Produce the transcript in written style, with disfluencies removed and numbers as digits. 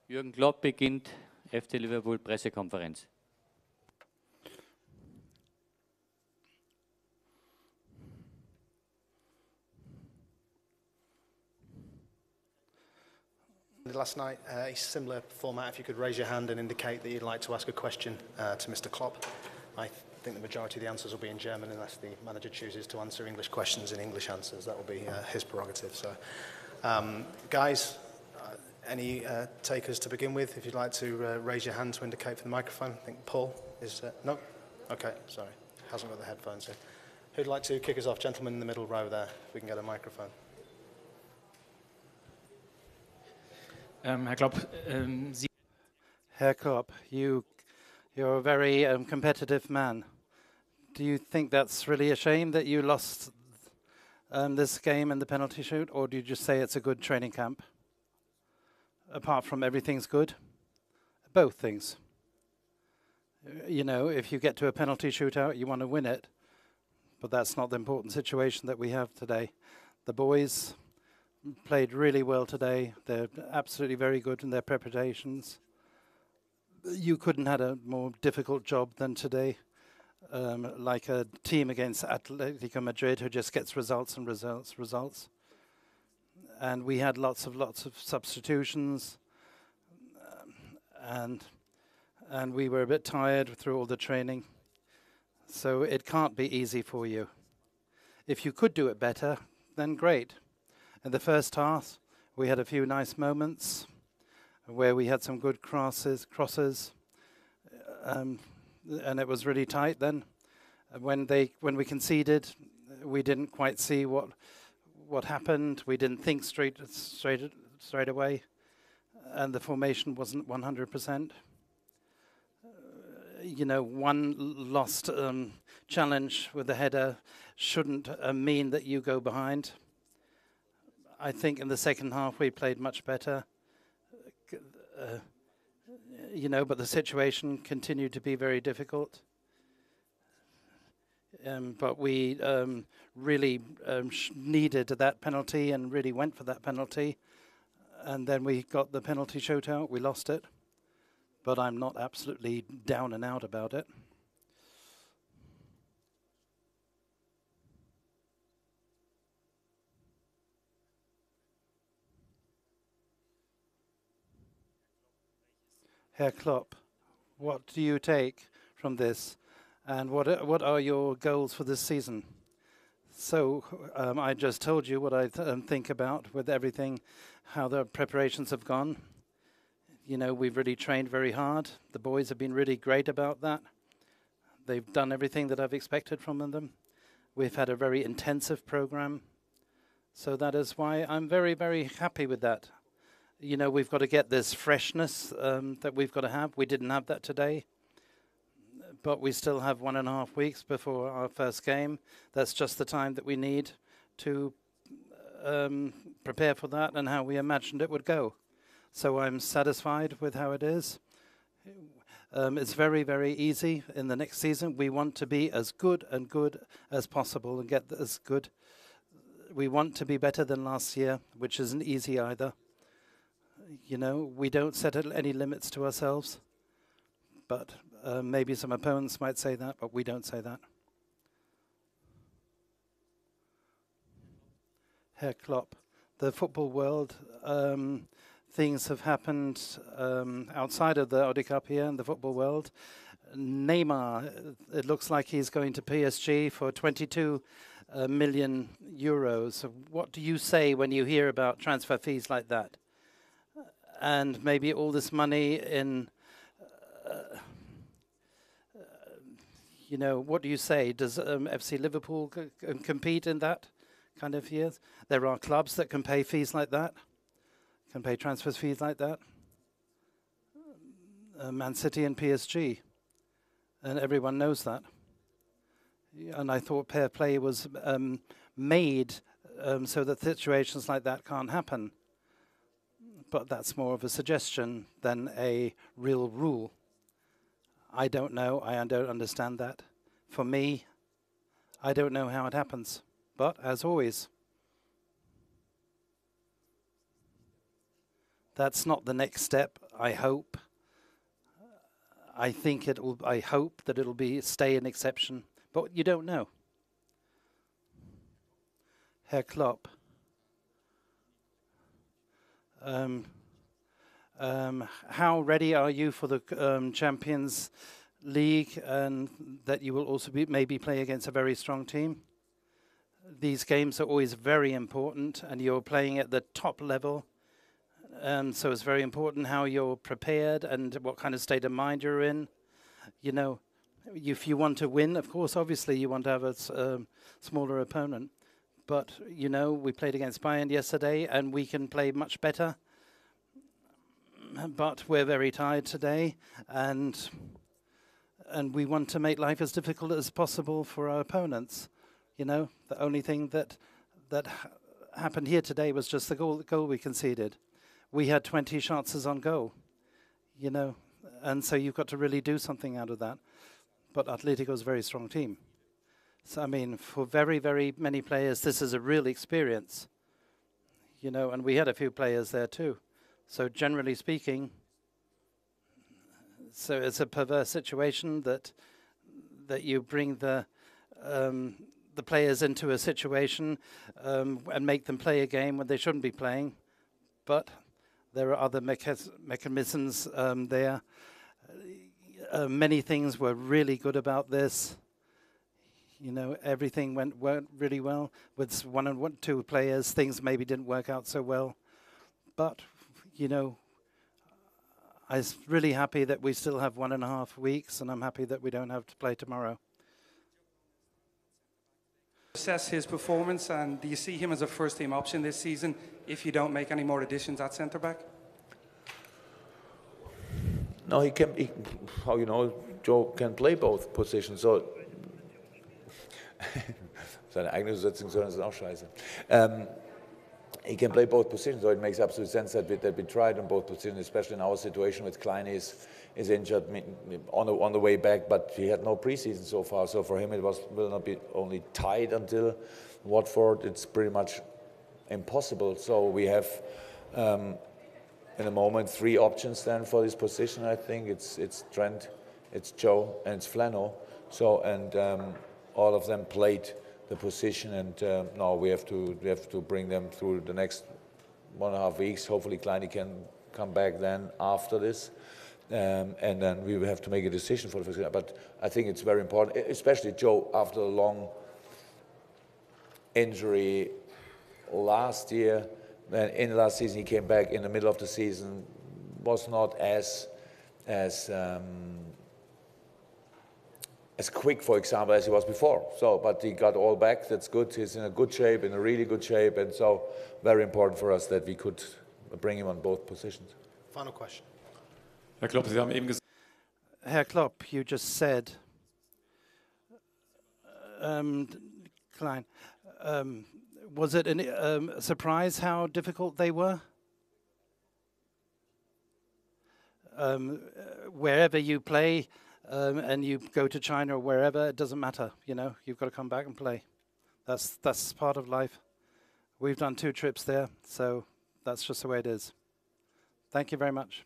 Jurgen Klopp beginnt FC Liverpool Pressekonferenz. Last night, a similar format, if you could raise your hand and indicate that you'd like to ask a question to Mr. Klopp. I think the majority of the answers will be in German unless the manager chooses to answer English questions in English answers. That will be his prerogative. So, guys, any takers to begin with? If you'd like to raise your hand to indicate for the microphone. I think Paul is... no? Okay, sorry. Hasn't got the headphones in. Who'd like to kick us off? Gentleman in the middle row there, if we can get a microphone. Herr Klopp, Herr Klopp, you're a very competitive man. Do you think that's really a shame that you lost this game in the penalty shoot, or do you just say it's a good training camp? Apart from everything's good? Both things. You know, if you get to a penalty shootout, you want to win it, but that's not the important situation that we have today. The boys played really well today. They're absolutely very good in their preparations. You couldn't have a more difficult job than today. Like a team against Atletico Madrid who just gets results and results. And we had lots of substitutions. And we were a bit tired through all the training. So it can't be easy for you. If you could do it better, then great. In the first half, we had a few nice moments where we had some good crosses, and it was really tight then. When we conceded, we didn't quite see what happened. We didn't think straight away, and the formation wasn't 100%. You know, one lost challenge with the header shouldn't mean that you go behind. I think in the second half we played much better, you know, but the situation continued to be very difficult. But we really needed that penalty and really went for that penalty. And then we got the penalty shootout, we lost it. But I'm not absolutely down and out about it. Herr Klopp, what do you take from this, and what are your goals for this season? So I just told you what I think about with everything, how the preparations have gone. You know, we've really trained very hard. The boys have been really great about that. They've done everything that I've expected from them. We've had a very intensive program. So that is why I'm very, very happy with that. You know, we've got to get this freshness that we've got to have. We didn't have that today. But we still have 1.5 weeks before our first game. That's just the time that we need to prepare for that and how we imagined it would go. So I'm satisfied with how it is. It's very, very easy in the next season. We want to be as good as possible and get as good. We want to be better than last year, which isn't easy either. You know, we don't set any limits to ourselves, but maybe some opponents might say that, but we don't say that. Herr Klopp, the football world, things have happened outside of the Audi Cup here in the football world. Neymar, it looks like he's going to PSG for 22 million euros. What do you say when you hear about transfer fees like that? And maybe all this money in, you know, what do you say? Does FC Liverpool compete in that kind of years? There are clubs that can pay fees like that, can pay transfer fees like that. Man City and PSG, and everyone knows that. And I thought fair play was made so that situations like that can't happen. But that's more of a suggestion than a real rule. I don't know. I don't understand that. For me, I don't know how it happens. But as always, that's not the next step I hope. I think it will. I hope that it'll stay an exception, but you don't know. Herr Klopp, how ready are you for the Champions League, and that you will also maybe play against a very strong team? These games are always very important, and you're playing at the top level. So it's very important how you're prepared and what kind of state of mind you're in. You know, if you want to win, of course, obviously you want to have a smaller opponent. But, you know, we played against Bayern yesterday, and we can play much better. But we're very tired today, and we want to make life as difficult as possible for our opponents. You know, the only thing that happened here today was just the goal we conceded. We had 20 shots on goal, you know, and so you've got to really do something out of that. But Atletico is a very strong team. So, I mean, for very, very many players, this is a real experience, you know, and we had a few players there too. So generally speaking, so it's a perverse situation that you bring the players into a situation and make them play a game when they shouldn't be playing. But there are other mechanisms there. Many things were really good about this. You know, everything went really well. With one and two players, things maybe didn't work out so well. But, you know, I'm really happy that we still have 1.5 weeks, and I'm happy that we don't have to play tomorrow. Assess his performance, and do you see him as a first-team option this season if you don't make any more additions at centre-back? No, he can. How you know, Joe can play both positions. So seine eigene Übersetzung ist auch scheiße. He can play both positions, so it makes absolute sense that we tried on both positions, especially in our situation with Klein is injured on the way back, but he had no preseason so far. So for him, it will not be only tied until Watford. It's pretty much impossible. So we have, in a moment, 3 options then for this position. I think it's Trent, it's Joe, and it's Flano. So all of them played the position, and now we have to bring them through the next 1.5 weeks. Hopefully Kleine can come back then after this, and then we will have to make a decision for the first. But I think it's very important, especially Joe, after a long injury last year. Then in the last season he came back in the middle of the season, was not as quick, for example, as he was before. So, but he got all back. That's good. He's in a good shape, in a really good shape, and so very important for us that we could bring him on both positions. Final question. Herr Klopp, Sie haben eben gesagt. Herr Klopp, you just said, Klein, was it a surprise how difficult they were? Wherever you play, and you go to China or wherever, it doesn't matter. You know, you've got to come back and play. That's part of life. We've done 2 trips there, so that's just the way it is. Thank you very much.